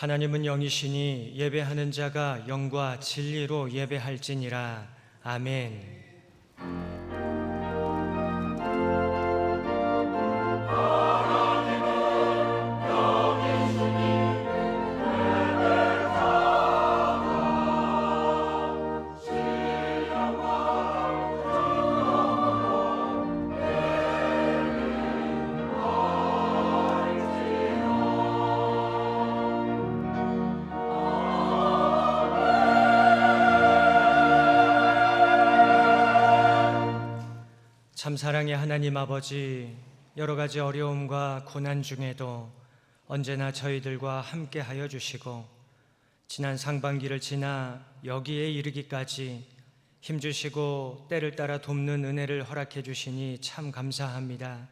하나님은 영이시니 예배하는 자가 영과 진리로 예배할지니라. 아멘. 참사랑의 하나님 아버지, 여러 가지 어려움과 고난 중에도 언제나 저희들과 함께하여 주시고 지난 상반기를 지나 여기에 이르기까지 힘주시고 때를 따라 돕는 은혜를 허락해 주시니 참 감사합니다.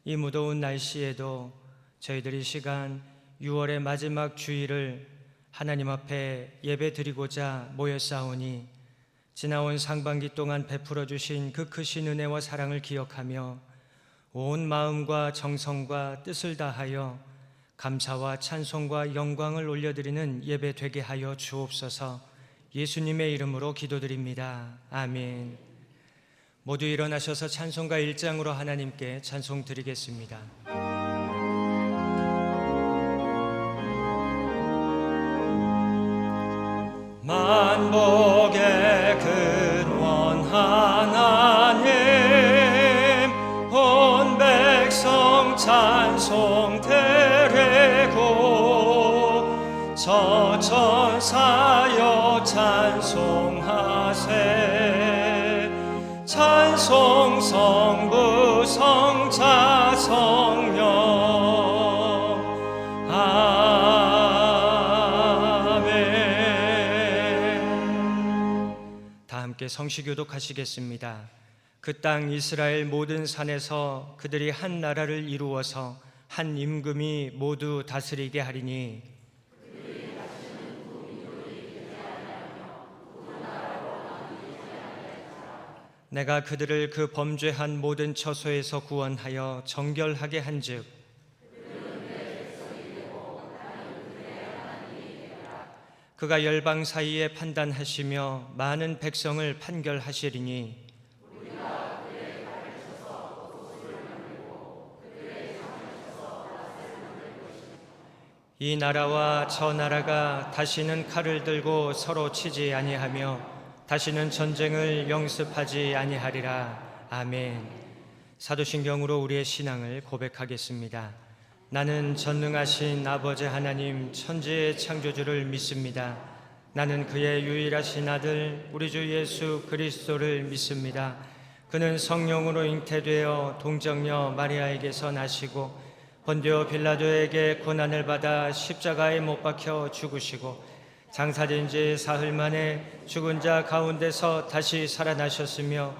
이 무더운 날씨에도 저희들이 시간 6월의 마지막 주일을 하나님 앞에 예배 드리고자 모였사오니 지나온 상반기 동안 베풀어 주신 그 크신 은혜와 사랑을 기억하며 온 마음과 정성과 뜻을 다하여 감사와 찬송과 영광을 올려드리는 예배 되게 하여 주옵소서. 예수님의 이름으로 기도드립니다. 아멘. 모두 일어나셔서 찬송가 1장으로 하나님께 찬송 드리겠습니다. 만복의 근원 하나님, 온 백성 찬송 드리고 저천사여 찬송하세. 찬송 성부 성자 성령 함께 성시교독 하시겠습니다. 그 땅 이스라엘 모든 산에서 그들이 한 나라를 이루어서 한 임금이 모두 다스리게 하리니 내가 그들을 그 범죄한 모든 처소에서 구원하여 정결하게 한즉 그가 열방 사이에 판단하시며 많은 백성을 판결하시리니 이 나라와 저 나라가 다시는 칼을 들고 서로 치지 아니하며 다시는 전쟁을 영습하지 아니하리라. 아멘. 사도신경으로 우리의 신앙을 고백하겠습니다. 나는 전능하신 아버지 하나님 천지의 창조주를 믿습니다. 나는 그의 유일하신 아들 우리 주 예수 그리스도를 믿습니다. 그는 성령으로 잉태되어 동정녀 마리아에게서 나시고 본디오 빌라도에게 고난을 받아 십자가에 못 박혀 죽으시고 장사된 지 사흘 만에 죽은 자 가운데서 다시 살아나셨으며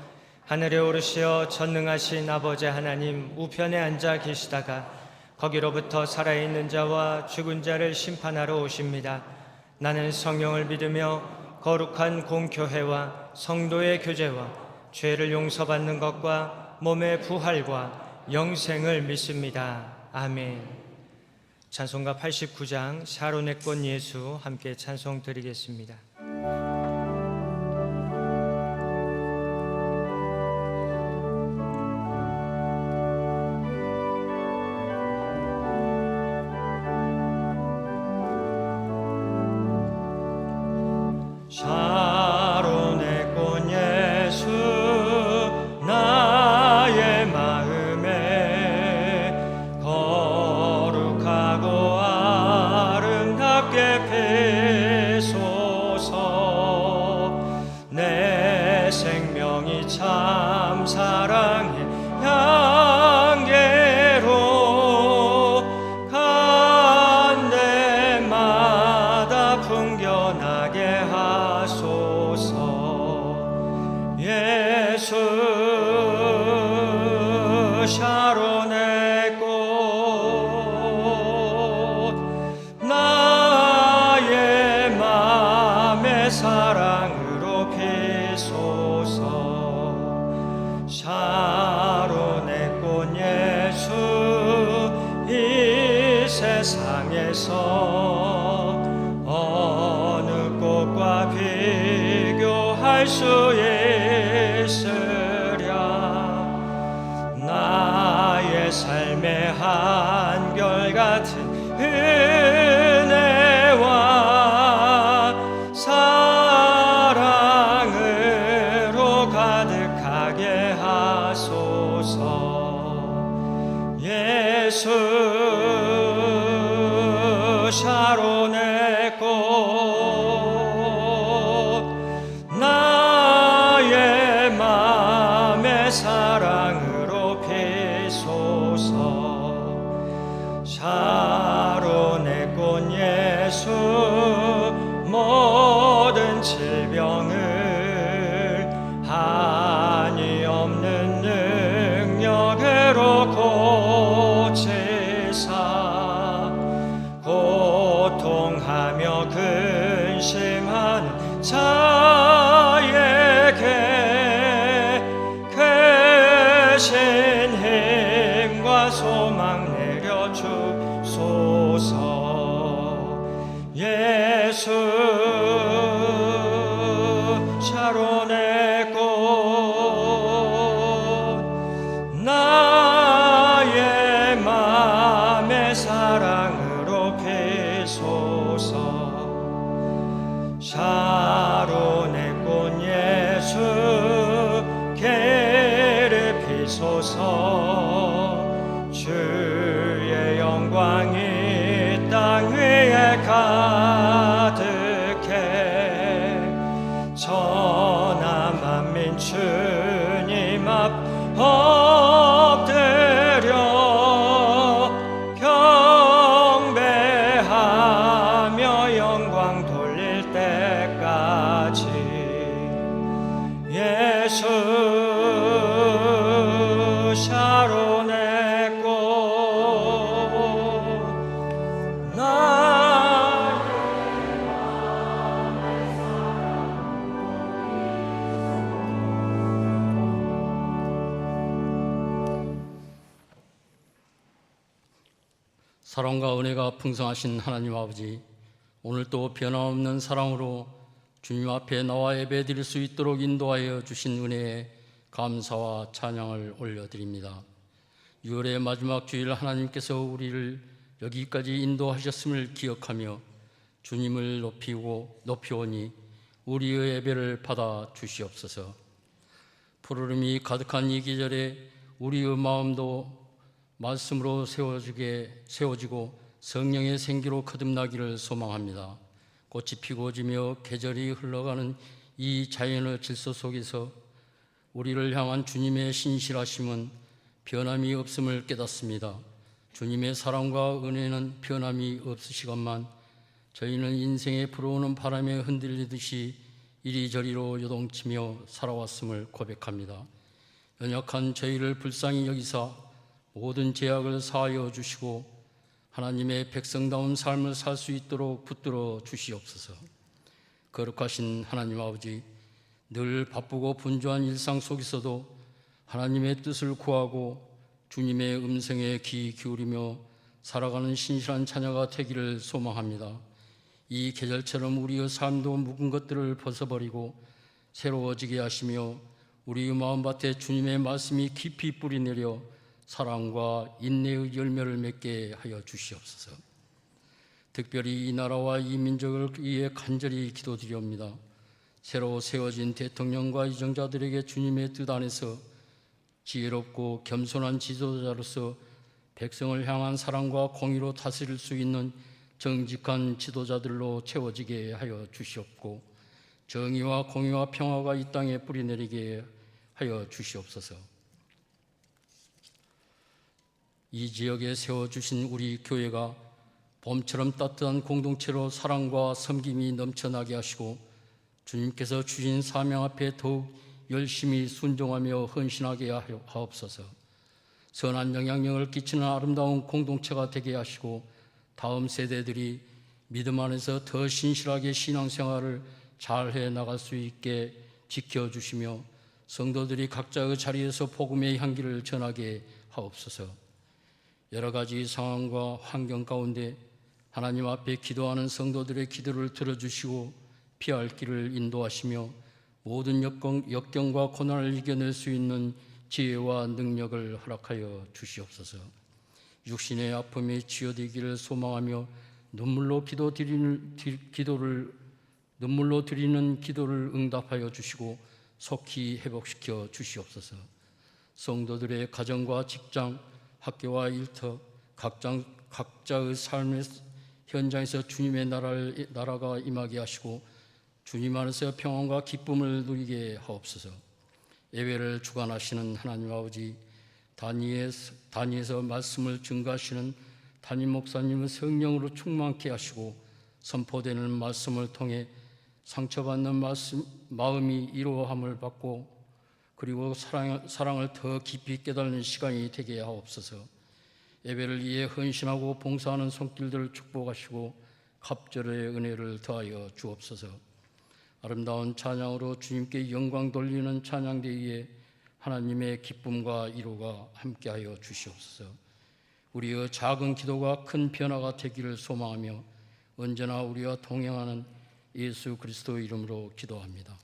하늘에 오르시어 전능하신 아버지 하나님 우편에 앉아 계시다가 거기로부터 살아있는 자와 죽은 자를 심판하러 오십니다. 나는 성령을 믿으며 거룩한 공교회와 성도의 교제와 죄를 용서받는 것과 몸의 부활과 영생을 믿습니다. 아멘. 찬송가 89장 샤론의 꽃 예수 함께 찬송 드리겠습니다. 샤론의 꽃 예수 나의 마음에 거룩하고 아름답게 피소서. 세상에서 어느 꽃과 비교할 수 있으랴. 나의 삶의 한결같은 은혜와 사랑으로 가득하게 하소서. 예수 샤론의 꽃, 나의 맘의 사랑으로 피소서. 샤론의 꽃 예수, 모든 질병을 한이 없는 능력으로 고치사, 고통하며 근심하는 자에게 크신 힘과 소망 내려주소서. 예수 샤론의 꽃, 나의 맘의 사랑으로 피소서. 샤론의 꽃 예수, 계를 피소서. 주의 영광이 땅 위에 가득해 전하 만민 주님 앞 엎드려 경배하며 영광 돌릴 때까지. 예수 샤론의 꽃, 나의 사랑과 은혜가 풍성하신 하나님 아버지, 오늘도 변함없는 사랑으로 주님 앞에 나와 예배드릴 수 있도록 인도하여 주신 은혜에 감사와 찬양을 올려드립니다. 6월의 마지막 주일 하나님께서 우리를 여기까지 인도하셨음을 기억하며 주님을 높이오니 우리의 예배를 받아 주시옵소서. 푸르름이 가득한 이 계절에 우리의 마음도 말씀으로 세워지고 성령의 생기로 거듭나기를 소망합니다. 꽃이 피고 지며 계절이 흘러가는 이 자연의 질서 속에서 우리를 향한 주님의 신실하심은 변함이 없음을 깨닫습니다. 주님의 사랑과 은혜는 변함이 없으시건만 저희는 인생에 불어오는 바람에 흔들리듯이 이리저리로 요동치며 살아왔음을 고백합니다. 연약한 저희를 불쌍히 여기사 모든 죄악을 사하여 주시고 하나님의 백성다운 삶을 살 수 있도록 붙들어 주시옵소서. 거룩하신 하나님 아버지, 늘 바쁘고 분주한 일상 속에서도 하나님의 뜻을 구하고 주님의 음성에 귀 기울이며 살아가는 신실한 자녀가 되기를 소망합니다. 이 계절처럼 우리의 삶도 묵은 것들을 벗어버리고 새로워지게 하시며 우리의 마음밭에 주님의 말씀이 깊이 뿌리내려 사랑과 인내의 열매를 맺게 하여 주시옵소서. 특별히 이 나라와 이 민족을 위해 간절히 기도드리옵니다. 새로 세워진 대통령과 이정자들에게 주님의 뜻 안에서 지혜롭고 겸손한 지도자로서 백성을 향한 사랑과 공의로 다스릴 수 있는 정직한 지도자들로 채워지게 하여 주시옵고 정의와 공의와 평화가 이 땅에 뿌리내리게 하여 주시옵소서. 이 지역에 세워주신 우리 교회가 봄처럼 따뜻한 공동체로 사랑과 섬김이 넘쳐나게 하시고 주님께서 주신 사명 앞에 더욱 열심히 순종하며 헌신하게 하옵소서. 선한 영향력을 끼치는 아름다운 공동체가 되게 하시고 다음 세대들이 믿음 안에서 더 신실하게 신앙생활을 잘해 나갈 수 있게 지켜주시며 성도들이 각자의 자리에서 복음의 향기를 전하게 하옵소서. 여러 가지 상황과 환경 가운데 하나님 앞에 기도하는 성도들의 기도를 들어주시고 피할 길을 인도하시며 모든 역경과 고난을 이겨낼 수 있는 지혜와 능력을 허락하여 주시옵소서. 육신의 아픔이 치유되기를 소망하며 눈물로 드리는 기도를 응답하여 주시고 속히 회복시켜 주시옵소서. 성도들의 가정과 직장, 학교와 일터, 각자의 삶의 현장에서 주님의 나라가 임하게 하시고 주님 안에서 평안과 기쁨을 누리게 하옵소서. 예배를 주관하시는 하나님 아버지, 단위에서 말씀을 증거하시는 담임 목사님을 성령으로 충만케 하시고 선포되는 말씀을 통해 상처받는 마음이 이로함을 받고 그리고 사랑을 더 깊이 깨닫는 시간이 되게 하옵소서. 예배를 위해 헌신하고 봉사하는 손길들을 축복하시고 갑절의 은혜를 더하여 주옵소서. 아름다운 찬양으로 주님께 영광 돌리는 찬양대에 하나님의 기쁨과 위로가 함께하여 주시옵소서. 우리의 작은 기도가 큰 변화가 되기를 소망하며 언제나 우리와 동행하는 예수 그리스도 이름으로 기도합니다.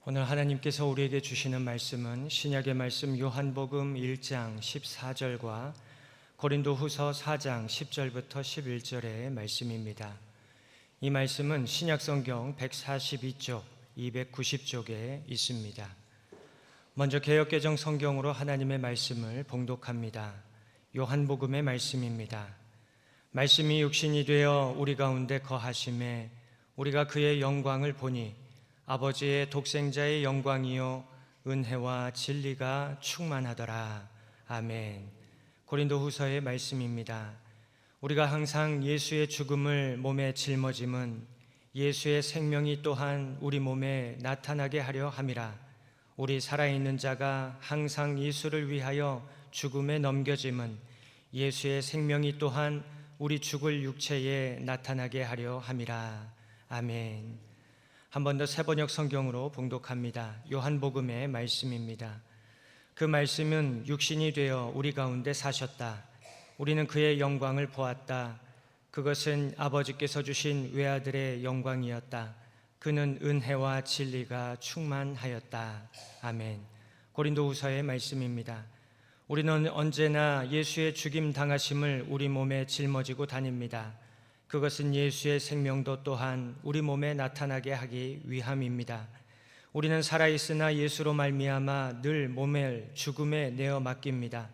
오늘 하나님께서 우리에게 주시는 말씀은 신약의 말씀 요한복음 1장 14절과 고린도후서 4장 10절부터 11절의 말씀입니다. 이 말씀은 신약성경 142쪽, 290쪽에 있습니다. 먼저 개역개정 성경으로 하나님의 말씀을 봉독합니다. 요한복음의 말씀입니다. 말씀이 육신이 되어 우리 가운데 거하심에 우리가 그의 영광을 보니 아버지의 독생자의 영광이요 은혜와 진리가 충만하더라. 아멘. 고린도후서의 말씀입니다. 우리가 항상 예수의 죽음을 몸에 짊어짐은 예수의 생명이 또한 우리 몸에 나타나게 하려 함이라. 우리 살아있는 자가 항상 예수를 위하여 죽음에 넘겨짐은 예수의 생명이 또한 우리 죽을 육체에 나타나게 하려 함이라. 아멘. 한 번 더 새번역 성경으로 봉독합니다. 요한복음의 말씀입니다. 그 말씀은 육신이 되어 우리 가운데 사셨다. 우리는 그의 영광을 보았다. 그것은 아버지께서 주신 외아들의 영광이었다. 그는 은혜와 진리가 충만하였다. 아멘. 고린도후서의 말씀입니다. 우리는 언제나 예수의 죽임 당하심을 우리 몸에 짊어지고 다닙니다. 그것은 예수의 생명도 또한 우리 몸에 나타나게 하기 위함입니다. 우리는 살아있으나 예수로 말미암아 늘 몸을 죽음에 내어 맡깁니다.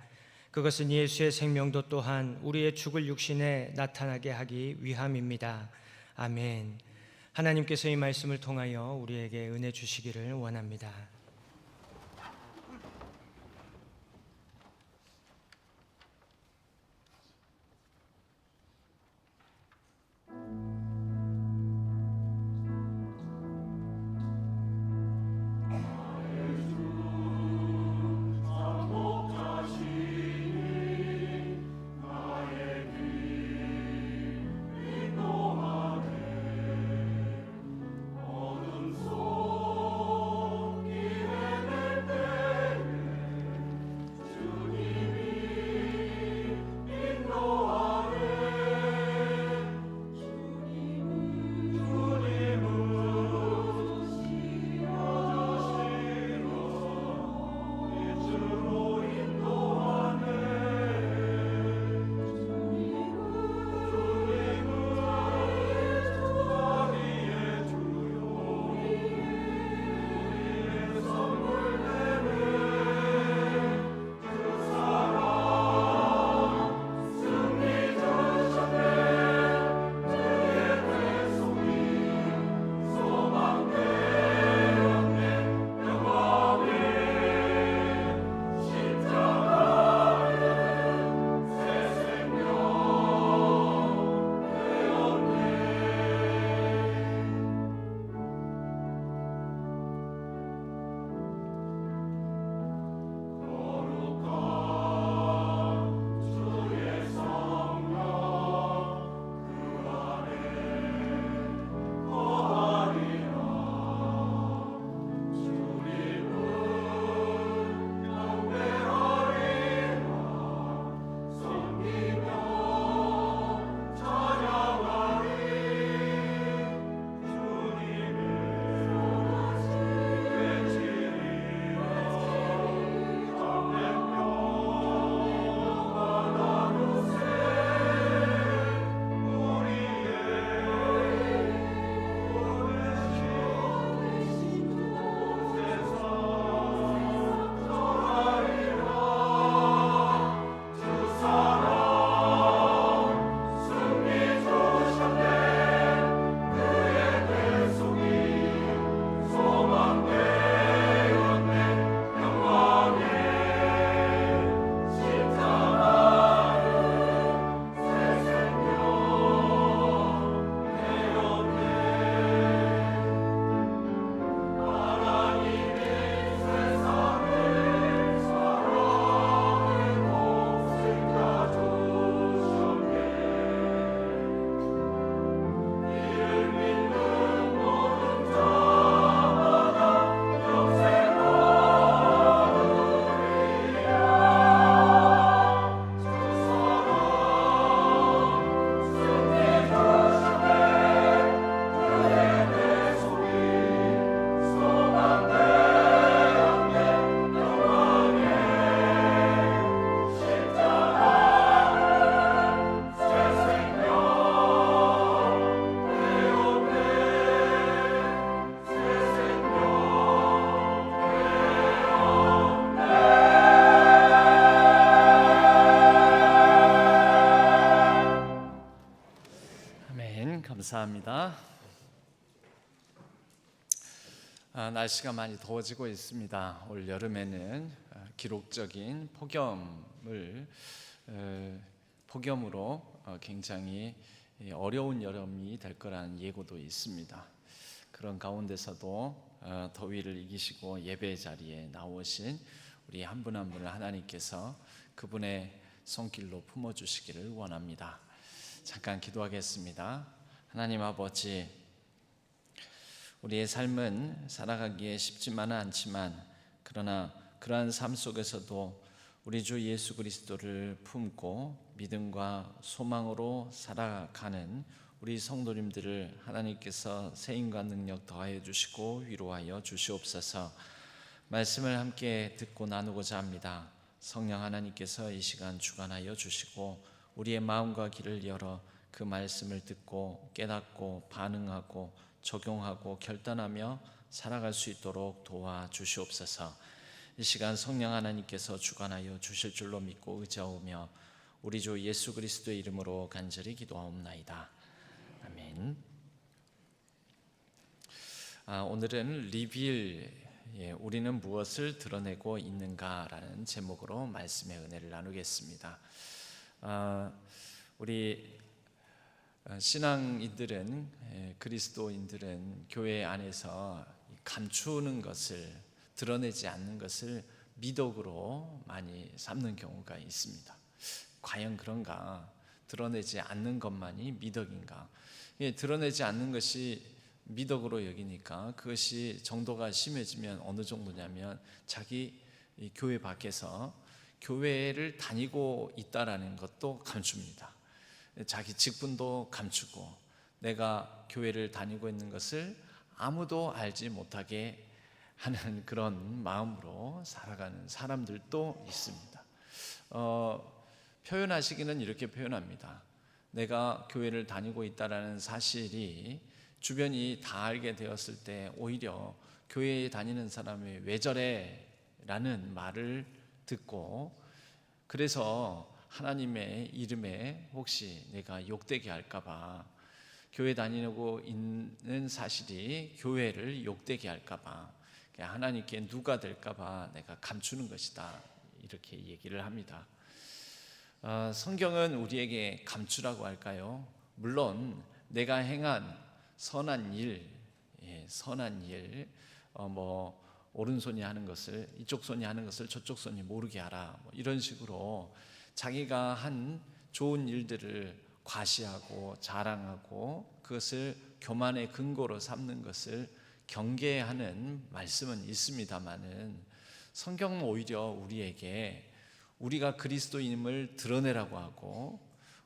그것은 예수의 생명도 또한 우리의 죽을 육신에 나타나게 하기 위함입니다. 아멘. 하나님께서 이 말씀을 통하여 우리에게 은혜 주시기를 원합니다. 날씨가 많이 더워지고 있습니다. 올 여름에는 기록적인 폭염으로 굉장히 어려운 여름이 될 거라는 예고도 있습니다. 그런 가운데서도 더위를 이기시고 예배 자리에 나오신 우리 한 분 한 분을 하나님께서 그분의 손길로 품어주시기를 원합니다. 잠깐 기도하겠습니다. 하나님 아버지, 우리의 삶은 살아가기에 쉽지만은 않지만 그러나 그러한 삶 속에서도 우리 주 예수 그리스도를 품고 믿음과 소망으로 살아가는 우리 성도님들을 하나님께서 세임과 능력 더하여 주시고 위로하여 주시옵소서. 말씀을 함께 듣고 나누고자 합니다. 성령 하나님께서 이 시간 주관하여 주시고 우리의 마음과 귀를 열어 그 말씀을 듣고 깨닫고 반응하고 적용하고 결단하며 살아갈 수 있도록 도와주시옵소서. 이 시간 성령 하나님께서 주관하여 주실 줄로 믿고 의지하오며 우리 주 예수 그리스도의 이름으로 간절히 기도하옵나이다. 아멘. 오늘은 리빌, 우리는 무엇을 드러내고 있는가라는 제목으로 말씀의 은혜를 나누겠습니다. 우리 신앙인들은, 그리스도인들은 교회 안에서 감추는 것을, 드러내지 않는 것을 미덕으로 많이 삼는 경우가 있습니다. 과연 그런가? 드러내지 않는 것만이 미덕인가? 드러내지 않는 것이 미덕으로 여기니까 그것이 정도가 심해지면 어느 정도냐면 자기 교회 밖에서 교회를 다니고 있다라는 것도 감춥니다. 자기 직분도 감추고 내가 교회를 다니고 있는 것을 아무도 알지 못하게 하는 그런 마음으로 살아가는 사람들도 있습니다. 표현하시기는 이렇게 표현합니다. 내가 교회를 다니고 있다라는 사실이 주변이 다 알게 되었을 때 오히려 교회에 다니는 사람이 왜 저래? 라는 말을 듣고 그래서 하나님의 이름에 혹시 내가 욕되게 할까봐, 교회 다니고 있는 사실이 교회를 욕되게 할까봐, 하나님께 누가 될까봐 내가 감추는 것이다, 이렇게 얘기를 합니다. 성경은 우리에게 감추라고 할까요? 물론 내가 행한 선한 일, 오른손이 하는 것을 이쪽 손이 하는 것을 저쪽 손이 모르게 하라, 이런 식으로 자기가 한 좋은 일들을 과시하고 자랑하고 그것을 교만의 근거로 삼는 것을 경계하는 말씀은 있습니다마는 성경은 오히려 우리에게 우리가 그리스도인임을 드러내라고 하고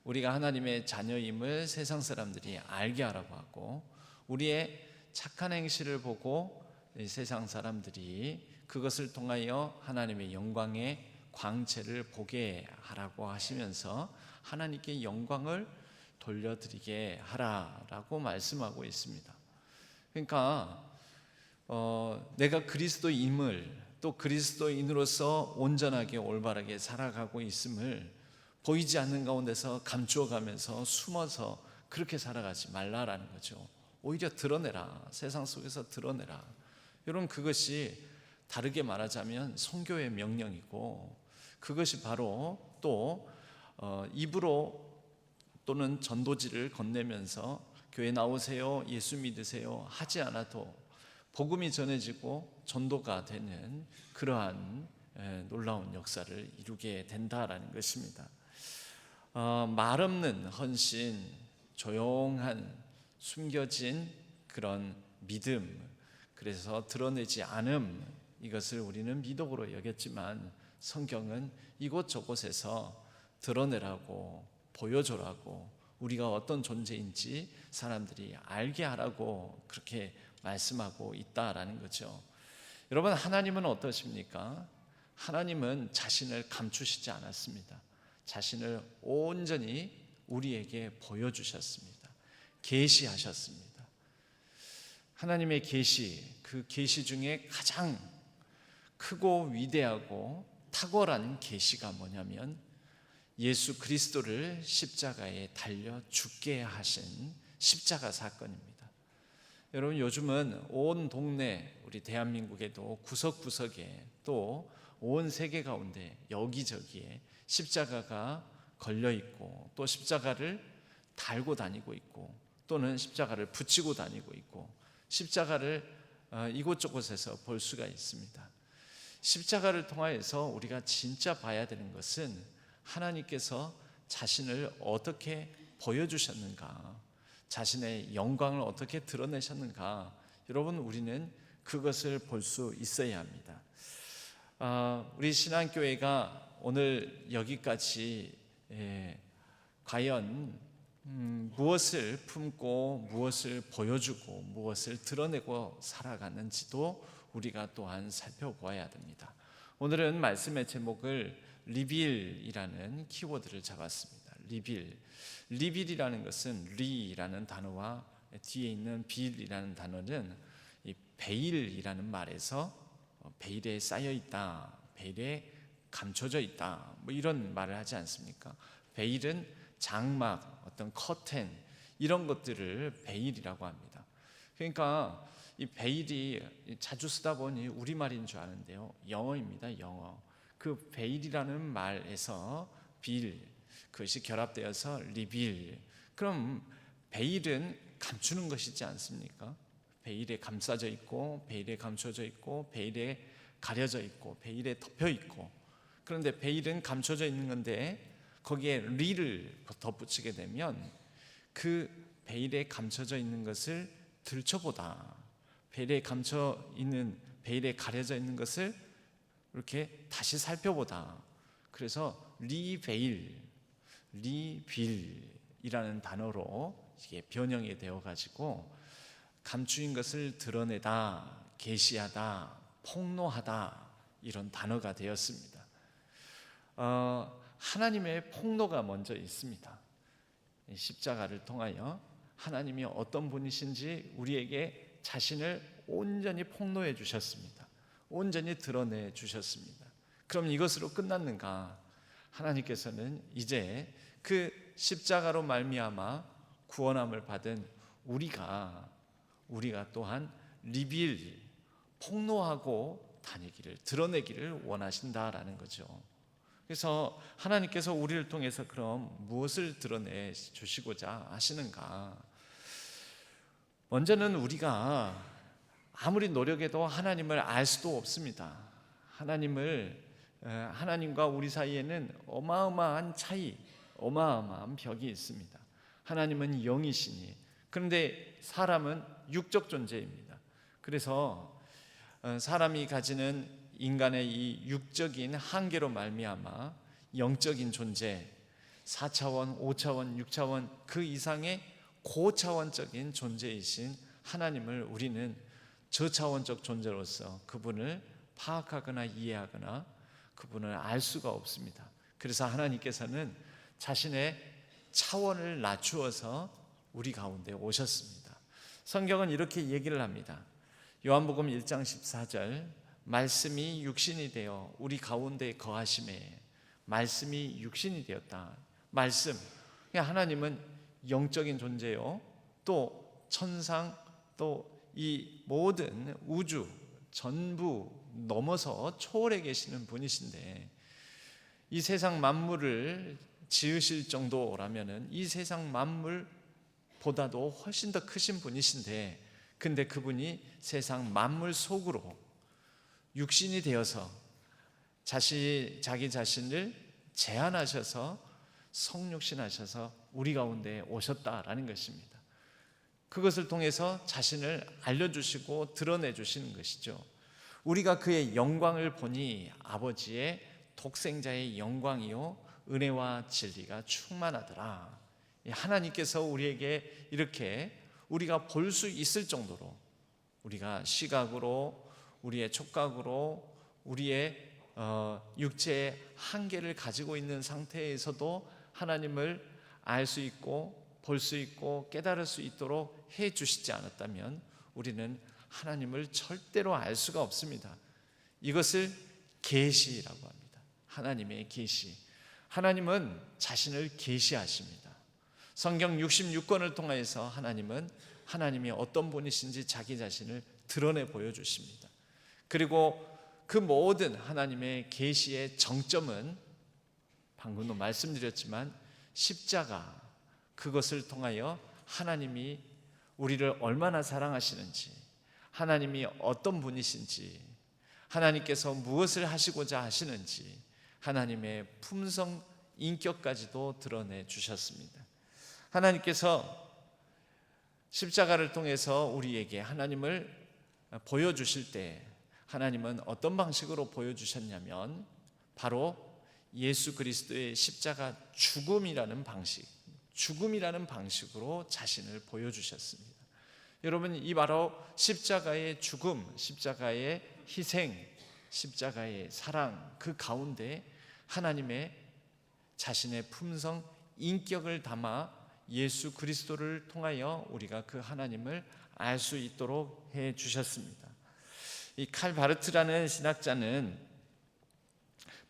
우리가 하나님의 자녀임을 세상 사람들이 알게 하라고 하고 우리의 착한 행실을 보고 세상 사람들이 그것을 통하여 하나님의 영광의 광채를 보게 하라고 하시면서 하나님께 영광을 돌려드리게 하라라고 말씀하고 있습니다. 그러니까 내가 그리스도임을, 또 그리스도인으로서 온전하게 올바르게 살아가고 있음을 보이지 않는 가운데서 감추어가면서 숨어서 그렇게 살아가지 말라라는 거죠. 오히려 드러내라, 세상 속에서 드러내라. 여러분, 그것이 다르게 말하자면 선교의 명령이고, 그것이 바로 또 입으로 또는 전도지를 건네면서 교회 나오세요, 예수 믿으세요 하지 않아도 복음이 전해지고 전도가 되는 그러한 놀라운 역사를 이루게 된다라는 것입니다. 말 없는 헌신, 조용한 숨겨진 그런 믿음, 그래서 드러내지 않음, 이것을 우리는 미덕으로 여겼지만 성경은 이곳저곳에서 드러내라고, 보여줘라고, 우리가 어떤 존재인지 사람들이 알게 하라고 그렇게 말씀하고 있다라는 거죠. 여러분, 하나님은 어떠십니까? 하나님은 자신을 감추시지 않았습니다. 자신을 온전히 우리에게 보여주셨습니다. 계시하셨습니다. 하나님의 계시, 그 계시 중에 가장 크고 위대하고 탁월한 계시가 뭐냐면 예수 그리스도를 십자가에 달려 죽게 하신 십자가 사건입니다. 여러분, 요즘은 온 동네, 우리 대한민국에도 구석구석에 또 온 세계 가운데 여기저기에 십자가가 걸려 있고, 또 십자가를 달고 다니고 있고, 또는 십자가를 붙이고 다니고 있고, 십자가를 이곳저곳에서 볼 수가 있습니다. 십자가를 통하여서 우리가 진짜 봐야 되는 것은 하나님께서 자신을 어떻게 보여주셨는가, 자신의 영광을 어떻게 드러내셨는가, 여러분, 우리는 그것을 볼 수 있어야 합니다. 우리 신앙교회가 오늘 여기까지 과연 무엇을 품고 무엇을 보여주고 무엇을 드러내고 살아가는지도 우리가 또한 살펴보아야 됩니다. 오늘은 말씀의 제목을 리빌이라는 키워드를 잡았습니다. 리빌이라는 것은 리라는 단어와 뒤에 있는 빌이라는 단어는 이 베일이라는 말에서 베일에 쌓여 있다, 베일에 감춰져 있다, 뭐 이런 말을 하지 않습니까? 베일은 장막, 어떤 커튼, 이런 것들을 베일이라고 합니다. 그러니까 이 베일이 자주 쓰다 보니 우리말인 줄 아는데요, 영어입니다. 영어. 그 베일이라는 말에서 빌, 그것이 결합되어서 리빌. 그럼 베일은 감추는 것이지 않습니까? 베일에 감싸져 있고, 베일에 감춰져 있고, 베일에 가려져 있고, 베일에 덮여 있고. 그런데 베일은 감춰져 있는 건데 거기에 리를 덧붙이게 되면 그 베일에 감춰져 있는 것을 들춰보다, 베일에 감춰 있는, 베일에 가려져 있는 것을 이렇게 다시 살펴보다. 그래서 리베일, 리빌이라는 단어로 이게 변형이 되어 가지고 감추인 것을 드러내다, 계시하다, 폭로하다, 이런 단어가 되었습니다. 하나님의 폭로가 먼저 있습니다. 십자가를 통하여 하나님이 어떤 분이신지 우리에게 자신을 온전히 폭로해 주셨습니다. 온전히 드러내 주셨습니다. 그럼 이것으로 끝났는가? 하나님께서는 이제 그 십자가로 말미암아 구원함을 받은 우리가 또한 리빌, 폭로하고 다니기를, 드러내기를 원하신다라는 거죠. 그래서 하나님께서 우리를 통해서 그럼 무엇을 드러내 주시고자 하시는가? 먼저는 우리가 아무리 노력해도 하나님을 알 수도 없습니다. 하나님과 우리 사이에는 어마어마한 차이, 어마어마한 벽이 있습니다. 하나님은 영이시니, 그런데 사람은 육적 존재입니다. 그래서 사람이 가지는 인간의 이 육적인 한계로 말미암아 영적인 존재, 4차원, 5차원, 6차원 그 이상의 고차원적인 존재이신 하나님을 우리는 저차원적 존재로서 그분을 파악하거나 이해하거나 그분을 알 수가 없습니다. 그래서 하나님께서는 자신의 차원을 낮추어서 우리 가운데 오셨습니다. 성경은 이렇게 얘기를 합니다. 요한복음 1장 14절, 말씀이 육신이 되어 우리 가운데 거하심에, 말씀이 육신이 되었다. 말씀, 하나님은 영적인 존재요, 또 천상, 또 이 모든 우주 전부 넘어서 초월해 계시는 분이신데, 이 세상 만물을 지으실 정도라면은 이 세상 만물보다도 훨씬 더 크신 분이신데, 근데 그분이 세상 만물 속으로 육신이 되어서 자기 자신을 제한하셔서 성육신하셔서 우리 가운데 오셨다라는 것입니다. 그것을 통해서 자신을 알려주시고 드러내주시는 것이죠. 우리가 그의 영광을 보니 아버지의 독생자의 영광이요 은혜와 진리가 충만하더라. 하나님께서 우리에게 이렇게 우리가 볼 수 있을 정도로, 우리가 시각으로, 우리의 촉각으로, 우리의 육체의 한계를 가지고 있는 상태에서도 하나님을 알 수 있고 볼 수 있고 깨달을 수 있도록 해 주시지 않았다면 우리는 하나님을 절대로 알 수가 없습니다. 이것을 계시라고 합니다. 하나님의 계시. 하나님은 자신을 계시하십니다. 성경 66권을 통해서 하나님은 하나님이 어떤 분이신지 자기 자신을 드러내 보여주십니다. 그리고 그 모든 하나님의 계시의 정점은 방금도 말씀드렸지만 십자가, 그것을 통하여 하나님이 우리를 얼마나 사랑하시는지, 하나님이 어떤 분이신지, 하나님께서 무엇을 하시고자 하시는지 하나님의 품성, 인격까지도 드러내 주셨습니다. 하나님께서 십자가를 통해서 우리에게 하나님을 보여주실 때 하나님은 어떤 방식으로 보여주셨냐면 바로 예수 그리스도의 십자가 죽음이라는 방식으로 자신을 보여주셨습니다. 여러분, 이 바로 십자가의 죽음, 십자가의 희생, 십자가의 사랑, 그 가운데 하나님의 자신의 품성, 인격을 담아 예수 그리스도를 통하여 우리가 그 하나님을 알 수 있도록 해 주셨습니다. 이 칼 바르트라는 신학자는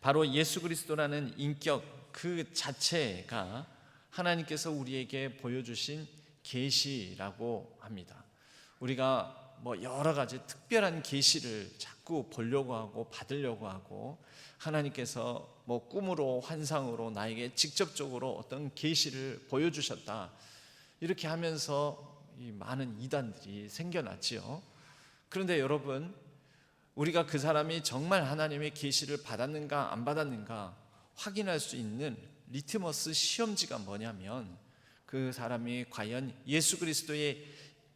바로 예수 그리스도라는 인격 그 자체가 하나님께서 우리에게 보여주신 계시라고 합니다. 우리가 여러 가지 특별한 계시를 자꾸 보려고 하고 받으려고 하고, 하나님께서 꿈으로 환상으로 나에게 직접적으로 어떤 계시를 보여주셨다, 이렇게 하면서 이 많은 이단들이 생겨났지요. 그런데 여러분, 우리가 그 사람이 정말 하나님의 계시를 받았는가 안 받았는가 확인할 수 있는 리트머스 시험지가 뭐냐면, 그 사람이 과연 예수 그리스도의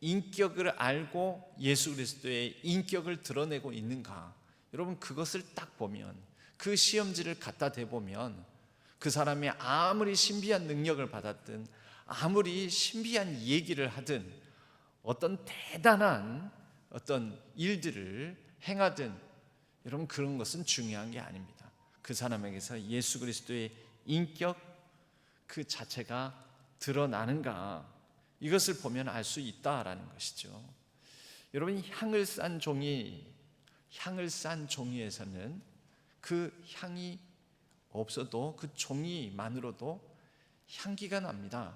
인격을 알고 예수 그리스도의 인격을 드러내고 있는가, 여러분 그것을 딱 보면, 그 시험지를 갖다 대보면 그 사람이 아무리 신비한 능력을 받았든 아무리 신비한 얘기를 하든 어떤 대단한 어떤 일들을 행하든, 여러분 그런 것은 중요한 게 아닙니다. 그 사람에게서 예수 그리스도의 인격 그 자체가 드러나는가, 이것을 보면 알 수 있다라는 것이죠. 여러분, 향을 싼 종이에서는 그 향이 없어도 그 종이만으로도 향기가 납니다.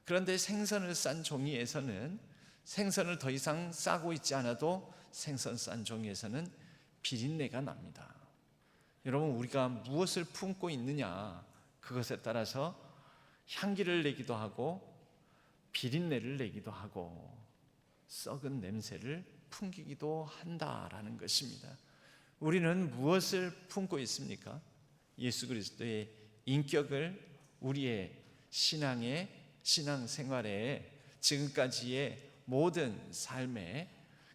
그런데 생선을 싼 종이에서는 생선을 더 이상 싸고 있지 않아도 생선 싼 종이에서는 비린내가 납니다. 여러분, 우리가 무엇을 품고 있느냐, 그것에 따라서 향기를 내기도 하고 비린내를 내기도 하고 썩은 냄새를 풍기기도 한다라는 것입니다. 우리는 무엇을 품고 있습니까? 예수 그리스도의 인격을 우리의 신앙생활에 지금까지의 모든 삶에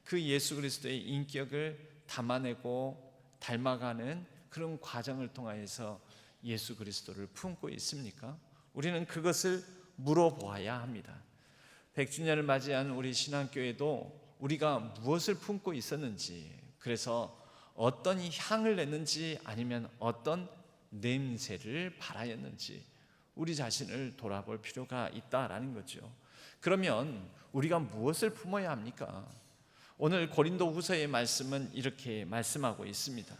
그 예수 그리스도의 인격을 담아내고 닮아가는 그런 과정을 통하여서 예수 그리스도를 품고 있습니까? 우리는 그것을 물어보아야 합니다. 100주년을 맞이한 우리 신앙교회도 우리가 무엇을 품고 있었는지, 그래서 어떤 향을 냈는지 아니면 어떤 냄새를 발하였는지 우리 자신을 돌아볼 필요가 있다라는 거죠. 그러면 우리가 무엇을 품어야 합니까? 오늘 고린도후서의 말씀은 이렇게 말씀하고 있습니다.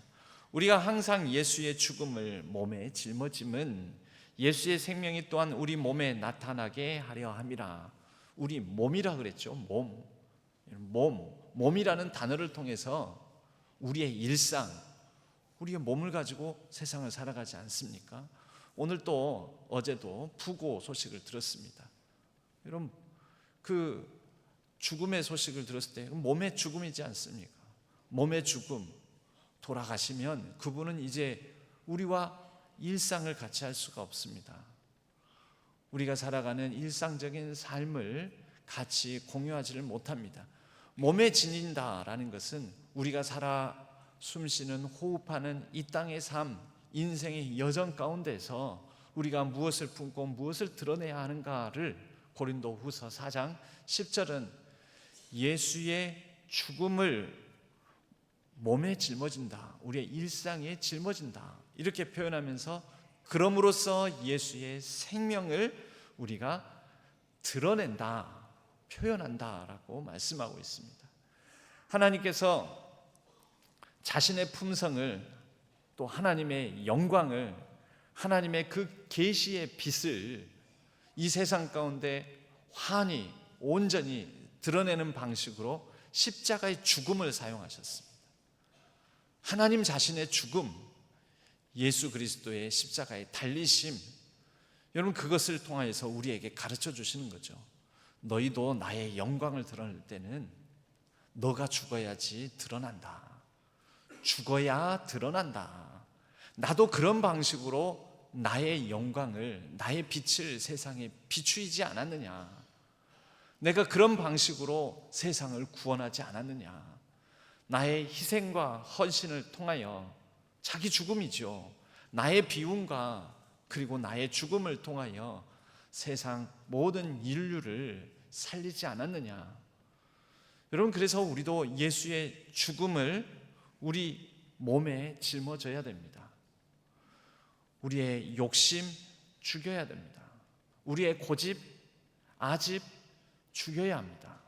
우리가 항상 예수의 죽음을 몸에 짊어짐은 예수의 생명이 또한 우리 몸에 나타나게 하려 함이라. 우리 몸이라 그랬죠. 몸이라는 단어를 통해서 우리의 일상, 우리의 몸을 가지고 세상을 살아가지 않습니까? 오늘 또 어제도 부고 소식을 들었습니다. 여러분, 그 죽음의 소식을 들었을 때 몸의 죽음이지 않습니까? 몸의 죽음, 돌아가시면 그분은 이제 우리와 일상을 같이 할 수가 없습니다. 우리가 살아가는 일상적인 삶을 같이 공유하지를 못합니다. 몸에 지닌다라는 것은 우리가 살아 숨쉬는 호흡하는 이 땅의 삶, 인생의 여정 가운데서 우리가 무엇을 품고 무엇을 드러내야 하는가를 고린도후서 4장 10절은 예수의 죽음을 몸에 짊어진다, 우리의 일상에 짊어진다, 이렇게 표현하면서 그럼으로써 예수의 생명을 우리가 드러낸다, 표현한다라고 말씀하고 있습니다. 하나님께서 자신의 품성을, 또 하나님의 영광을, 하나님의 그 계시의 빛을 이 세상 가운데 환히 온전히 드러내는 방식으로 십자가의 죽음을 사용하셨습니다. 하나님 자신의 죽음, 예수 그리스도의 십자가의 달리심, 여러분 그것을 통하여서 우리에게 가르쳐 주시는 거죠. 너희도 나의 영광을 드러낼 때는 너가 죽어야지 드러난다. 죽어야 드러난다. 나도 그런 방식으로 나의 영광을, 나의 빛을 세상에 비추이지 않았느냐. 내가 그런 방식으로 세상을 구원하지 않았느냐. 나의 희생과 헌신을 통하여, 자기 죽음이죠, 나의 비움과 그리고 나의 죽음을 통하여 세상 모든 인류를 살리지 않았느냐. 여러분 그래서 우리도 예수의 죽음을 우리 몸에 짊어져야 됩니다. 우리의 욕심 죽여야 됩니다. 우리의 고집, 아집 죽여야 합니다.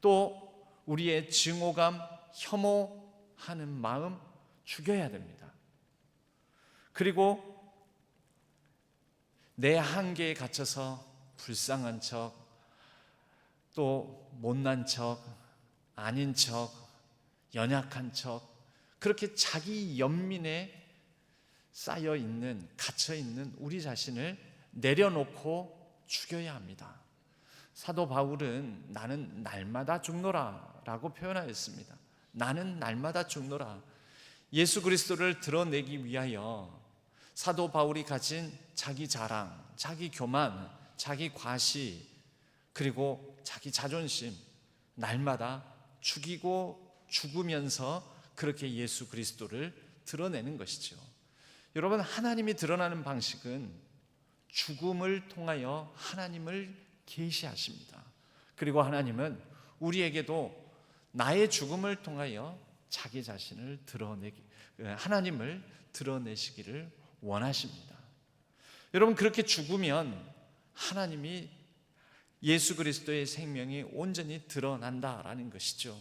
또 우리의 증오감, 혐오하는 마음 죽여야 됩니다. 그리고 내 한계에 갇혀서 불쌍한 척, 또 못난 척, 아닌 척, 연약한 척, 그렇게 자기 연민에 쌓여 있는, 갇혀 있는 우리 자신을 내려놓고 죽여야 합니다. 사도 바울은 나는 날마다 죽노라 라고 표현하였습니다. 나는 날마다 죽노라. 예수 그리스도를 드러내기 위하여 사도 바울이 가진 자기 자랑, 자기 교만, 자기 과시, 그리고 자기 자존심, 날마다 죽이고 죽으면서 그렇게 예수 그리스도를 드러내는 것이죠. 여러분, 하나님이 드러나는 방식은 죽음을 통하여 하나님을 계시하십니다. 그리고 하나님은 우리에게도 나의 죽음을 통하여 자기 자신을 하나님을 드러내시기를 원하십니다. 여러분, 그렇게 죽으면 하나님이, 예수 그리스도의 생명이 온전히 드러난다라는 것이죠.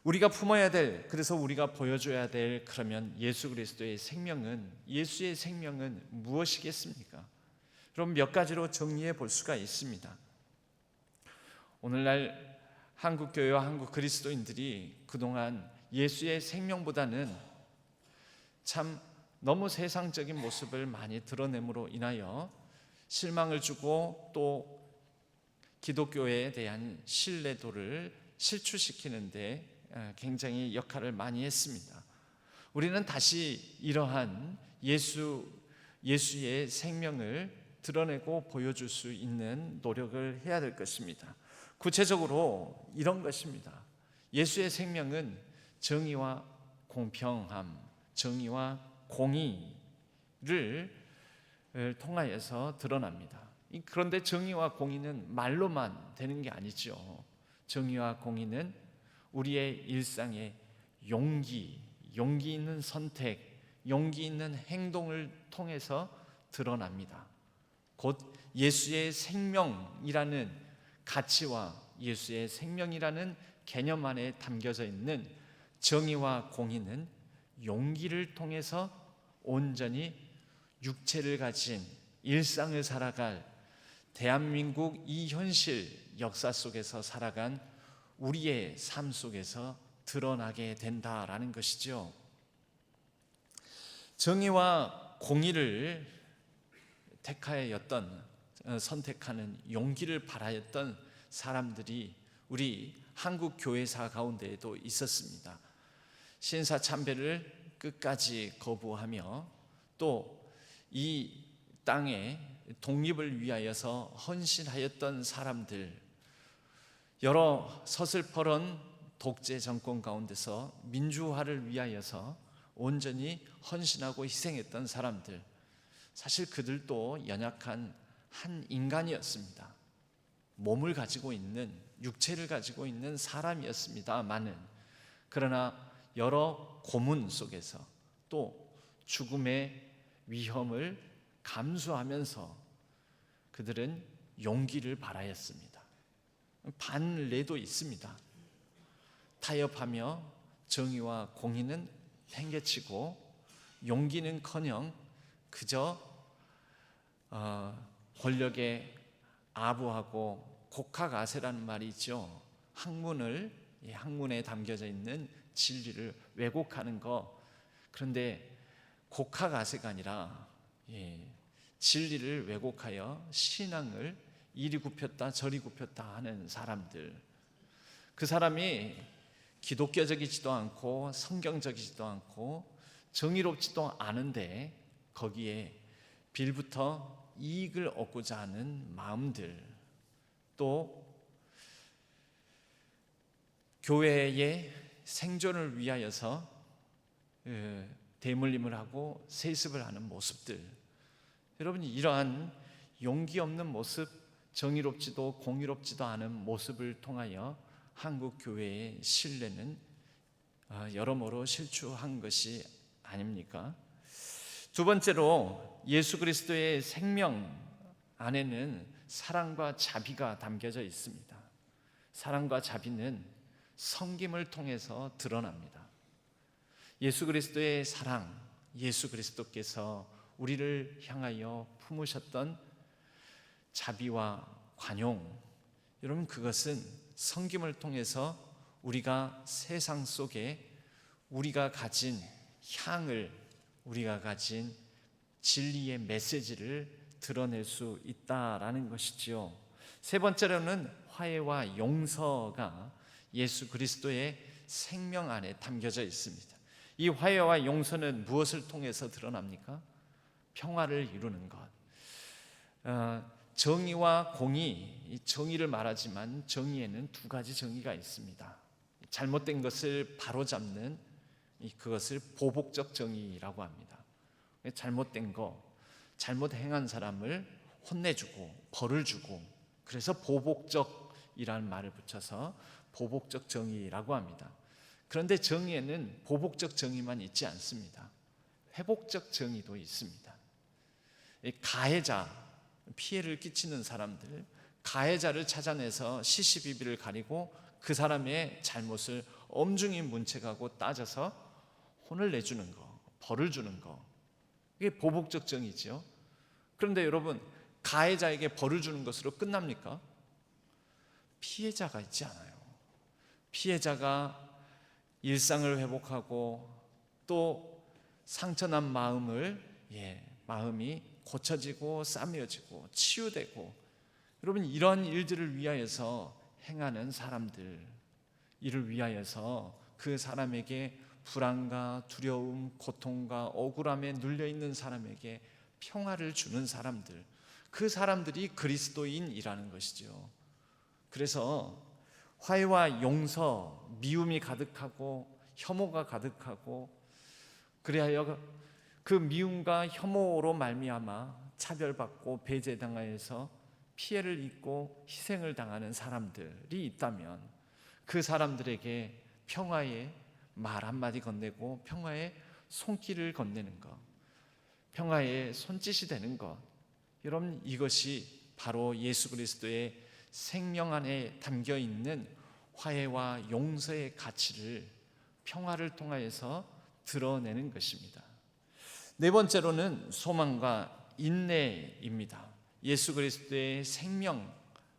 우리가 품어야 될, 그래서 우리가 보여줘야 될, 그러면 예수 그리스도의 생명은, 예수의 생명은 무엇이겠습니까? 그럼 몇 가지로 정리해 볼 수가 있습니다. 오늘날 한국 교회와 한국 그리스도인들이 그동안 예수의 생명보다는 참 너무 세상적인 모습을 많이 드러냄으로 인하여 실망을 주고 또 기독교에 대한 신뢰도를 실추시키는데 굉장히 역할을 많이 했습니다. 우리는 다시 이러한 예수의 생명을 드러내고 보여줄 수 있는 노력을 해야 될 것입니다. 구체적으로 이런 것입니다. 예수의 생명은 정의와 공평함, 정의와 공의를 통하여서 드러납니다. 그런데 정의와 공의는 말로만 되는 게 아니죠. 정의와 공의는 우리의 일상의 용기 있는 선택, 용기 있는 행동을 통해서 드러납니다. 곧 예수의 생명이라는 가치와 예수의 생명이라는 개념 안에 담겨져 있는 정의와 공의는 용기를 통해서 온전히 육체를 가진 일상을 살아갈, 대한민국 이 현실 역사 속에서 살아간 우리의 삶 속에서 드러나게 된다라는 것이죠. 정의와 공의를 선택하는 용기를 발하였던 사람들이 우리 한국 교회사 가운데에도 있었습니다. 신사참배를 끝까지 거부하며 또 이 땅의 독립을 위하여서 헌신하였던 사람들, 여러 서슬퍼런 독재 정권 가운데서 민주화를 위하여서 온전히 헌신하고 희생했던 사람들, 사실 그들도 연약한 한 인간이었습니다. 몸을 가지고 있는, 육체를 가지고 있는 사람이었습니다만은, 그러나 여러 고문 속에서 또 죽음의 위험을 감수하면서 그들은 용기를 발하였습니다. 반례도 있습니다. 타협하며 정의와 공의는 행개치고 용기는커녕 그저 권력에 아부하고 곡학아세라는 말이 있죠. 학문에 담겨져 있는 진리를 왜곡하는 거. 그런데 곡학아세가 아니라 진리를 왜곡하여 신앙을 이리 굽혔다 저리 굽혔다 하는 사람들, 그 사람이 기독교적이지도 않고 성경적이지도 않고 정의롭지도 않은데 거기에 빌부터 이익을 얻고자 하는 마음들, 또 교회의 생존을 위하여서 대물림을 하고 세습을 하는 모습들, 여러분이 이러한 용기 없는 모습, 정의롭지도 공의롭지도 않은 모습을 통하여 한국 교회의 신뢰는 여러모로 실추한 것이 아닙니까? 두 번째로 예수 그리스도의 생명 안에는 사랑과 자비가 담겨져 있습니다. 사랑과 자비는 섬김을 통해서 드러납니다. 예수 그리스도의 사랑, 예수 그리스도께서 우리를 향하여 품으셨던 자비와 관용, 여러분 그것은 섬김을 통해서 우리가 세상 속에 우리가 가진 향을, 우리가 가진 진리의 메시지를 드러낼 수 있다라는 것이지요. 세 번째로는 화해와 용서가 예수 그리스도의 생명 안에 담겨져 있습니다. 이 화해와 용서는 무엇을 통해서 드러납니까? 평화를 이루는 것. 정의와 공의, 이 정의를 말하지만 정의에는 두 가지 정의가 있습니다. 잘못된 것을 바로잡는 그것을 보복적 정의라고 합니다. 잘못된 거, 잘못 행한 사람을 혼내주고 벌을 주고, 그래서 보복적이라는 말을 붙여서 보복적 정의라고 합니다. 그런데 정의에는 보복적 정의만 있지 않습니다. 회복적 정의도 있습니다. 가해자, 피해를 끼치는 사람들, 가해자를 찾아내서 시시비비를 가리고 그 사람의 잘못을 엄중히 문책하고 따져서 혼을 내주는 거, 벌을 주는 거, 이게 보복적 정의죠. 그런데 여러분, 가해자에게 벌을 주는 것으로 끝납니까? 피해자가 있지 않아요. 피해자가 일상을 회복하고 또 상처난 마음이 고쳐지고 싸매어지고 치유되고, 여러분 이런 일들을 위하여서 행하는 사람들, 이를 위하여서 그 사람에게 불안과 두려움, 고통과 억울함에 눌려있는 사람에게 평화를 주는 사람들, 그 사람들이 그리스도인이라는 것이죠. 그래서 화해와 용서, 미움이 가득하고 혐오가 가득하고, 그리하여 그 미움과 혐오로 말미암아 차별받고 배제당하여서 피해를 입고 희생을 당하는 사람들이 있다면 그 사람들에게 평화의 말 한마디 건네고 평화의 손길을 건네는 것, 평화의 손짓이 되는 것, 여러분 이것이 바로 예수 그리스도의 생명 안에 담겨있는 화해와 용서의 가치를, 평화를 통하여서 드러내는 것입니다. 네 번째로는 소망과 인내입니다. 예수 그리스도의 생명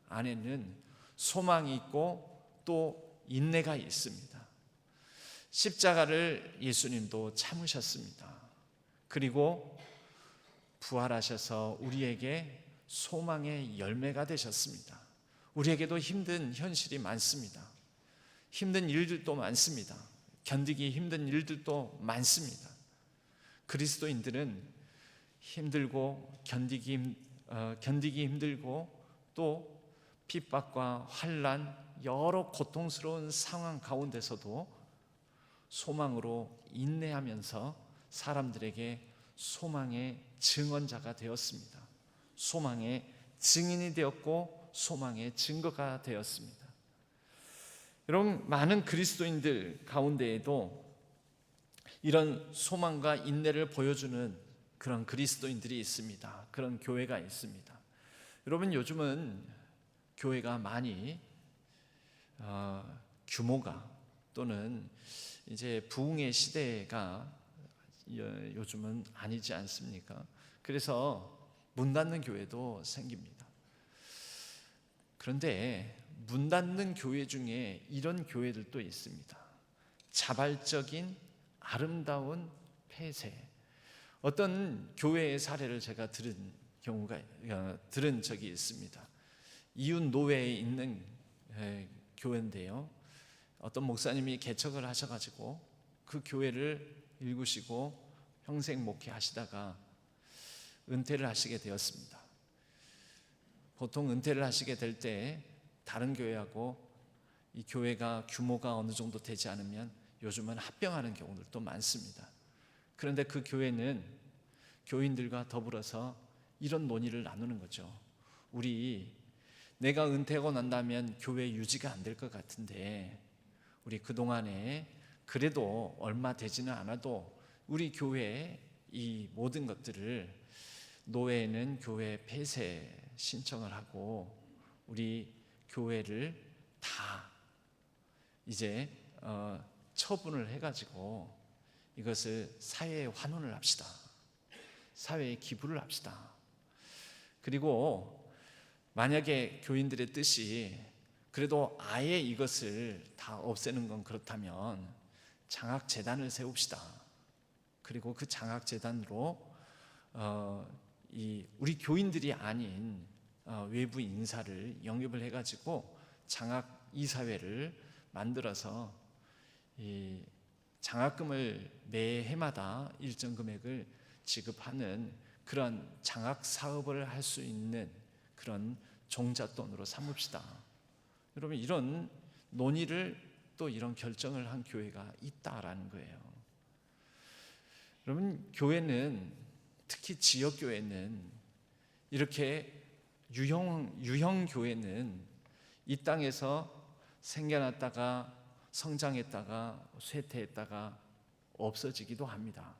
안에는 소망이 있고 또 인내가 있습니다. 십자가를 예수님도 참으셨습니다. 그리고 부활하셔서 우리에게 소망의 열매가 되셨습니다. 우리에게도 힘든 현실이 많습니다. 힘든 일들도 많습니다. 견디기 힘든 일들도 많습니다. 그리스도인들은 힘들고 견디기 힘들고 또 핍박과 환난, 여러 고통스러운 상황 가운데서도 소망으로 인내하면서 사람들에게 소망의 증언자가 되었습니다. 소망의 증인이 되었고 소망의 증거가 되었습니다. 여러분, 많은 그리스도인들 가운데에도 이런 소망과 인내를 보여주는 그런 그리스도인들이 있습니다. 그런 교회가 있습니다. 여러분, 요즘은 교회가 많이 규모가 또는 이제 부흥의 시대가 요즘은 아니지 않습니까? 그래서 문 닫는 교회도 생깁니다. 그런데 문 닫는 교회 중에 이런 교회들도 있습니다. 자발적인 아름다운 폐쇄. 어떤 교회의 사례를 제가 들은 적이 있습니다. 이웃 노회에 있는 교회인데요. 어떤 목사님이 개척을 하셔가지고 그 교회를 일구시고 평생 목회하시다가 은퇴를 하시게 되었습니다. 보통 은퇴를 하시게 될 때 다른 교회하고 이 교회가 규모가 어느 정도 되지 않으면 요즘은 합병하는 경우들도 많습니다. 그런데 그 교회는 교인들과 더불어서 이런 논의를 나누는 거죠. 내가 은퇴하고 난다면 교회 유지가 안 될 것 같은데 우리 그동안에 그래도 얼마 되지는 않아도 우리 교회의 이 모든 것들을 노회에는 교회 폐쇄 신청을 하고 우리 교회를 다 이제 처분을 해가지고 이것을 사회에 환원을 합시다. 사회에 기부를 합시다. 그리고 만약에 교인들의 뜻이 그래도 아예 이것을 다 없애는 건 그렇다면 장학재단을 세웁시다. 그리고 그 장학재단으로 우리 교인들이 아닌 외부 인사를 영입을 해가지고 장학 이사회를 만들어서 이 장학금을 매 해마다 일정 금액을 지급하는 그런 장학 사업을 할 수 있는 그런 종잣돈으로 삼읍시다. 여러분, 이런 논의를 또 이런 결정을 한 교회가 있다라는 거예요. 여러분, 교회는 특히 지역 교회는 이렇게 유형 교회는 이 땅에서 생겨났다가 성장했다가 쇠퇴했다가 없어지기도 합니다.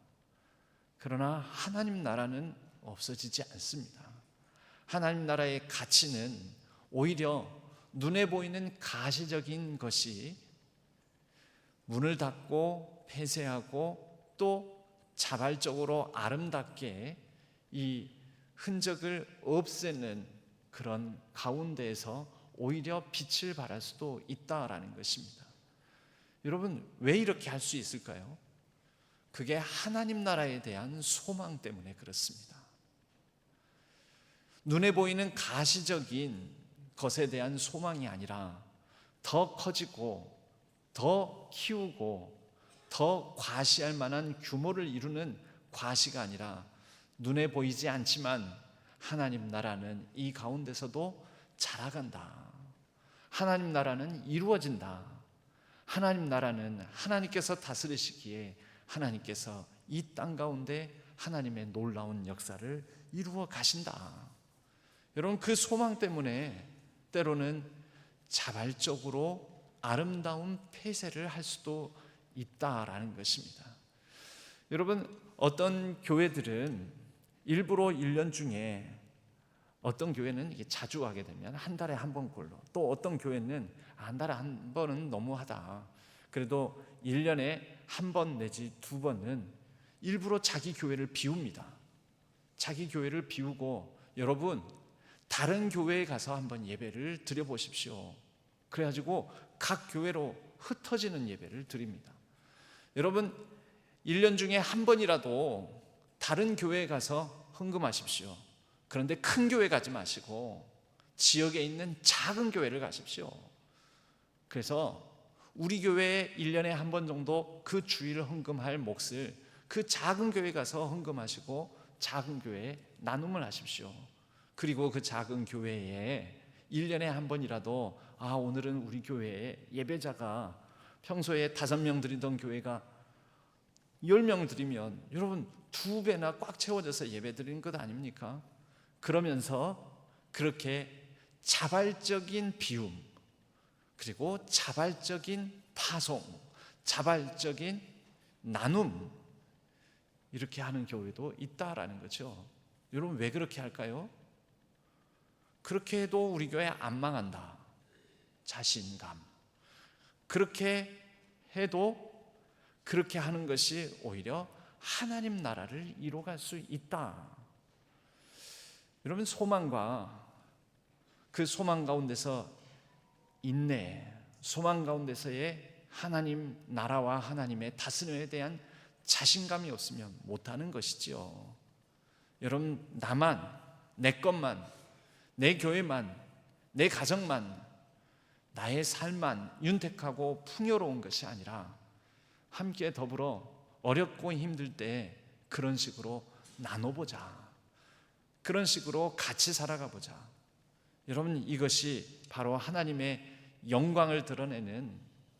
그러나 하나님 나라는 없어지지 않습니다. 하나님 나라의 가치는 오히려 눈에 보이는 가시적인 것이 문을 닫고 폐쇄하고 또 자발적으로 아름답게 이 흔적을 없애는 그런 가운데에서 오히려 빛을 발할 수도 있다라는 것입니다. 여러분, 왜 이렇게 할 수 있을까요? 그게 하나님 나라에 대한 소망 때문에 그렇습니다. 눈에 보이는 가시적인 것에 대한 소망이 아니라 더 커지고 더 키우고 더 과시할 만한 규모를 이루는 과시가 아니라 눈에 보이지 않지만 하나님 나라는 이 가운데서도 자라간다. 하나님 나라는 이루어진다. 하나님 나라는 하나님께서 다스리시기에 하나님께서 이 땅 가운데 하나님의 놀라운 역사를 이루어 가신다. 여러분, 그 소망 때문에 때로는 자발적으로 아름다운 폐쇄를 할 수도 있다라는 것입니다. 여러분, 어떤 교회들은 일부러 1년 중에 어떤 교회는 이게 자주 하게 되면 한 달에 한 번꼴로, 또 어떤 교회는 한 달에 한 번은 너무하다. 그래도 1년에 한 번 내지 2번은 일부러 자기 교회를 비웁니다. 자기 교회를 비우고 여러분 다른 교회에 가서 한번 예배를 드려보십시오. 그래가지고 각 교회로 흩어지는 예배를 드립니다. 여러분 1년 중에 한 번이라도 다른 교회에 가서 헌금하십시오. 그런데 큰 교회 가지 마시고 지역에 있는 작은 교회를 가십시오. 그래서 우리 교회에 1년에 한 번 정도 그 주일 헌금할 몫을 그 작은 교회 가서 헌금하시고 작은 교회에 나눔을 하십시오. 그리고 그 작은 교회에 1년에 한 번이라도 오늘은 우리 교회에 예배자가 평소에 5명 드리던 교회가 10명 드리면 여러분 2배나 꽉 채워져서 예배 드리는 것 아닙니까? 그러면서 그렇게 자발적인 비움, 그리고 자발적인 파송, 자발적인 나눔, 이렇게 하는 교회도 있다라는 거죠. 여러분 왜 그렇게 할까요? 그렇게 해도 우리 교회 안 망한다. 자신감. 그렇게 해도 그렇게 하는 것이 오히려 하나님 나라를 이루어갈 수 있다. 여러분 소망과 그 소망 가운데서 인내, 소망 가운데서의 하나님 나라와 하나님의 다스림에 대한 자신감이 없으면 못하는 것이지요. 여러분, 나만, 내 것만, 내 교회만, 내 가정만, 나의 삶만 윤택하고 풍요로운 것이 아니라 함께 더불어 어렵고 힘들 때 그런 식으로 나눠보자. 그런 식으로 같이 살아가 보자. 여러분, 이것이 바로 하나님의 영광을 드러내는,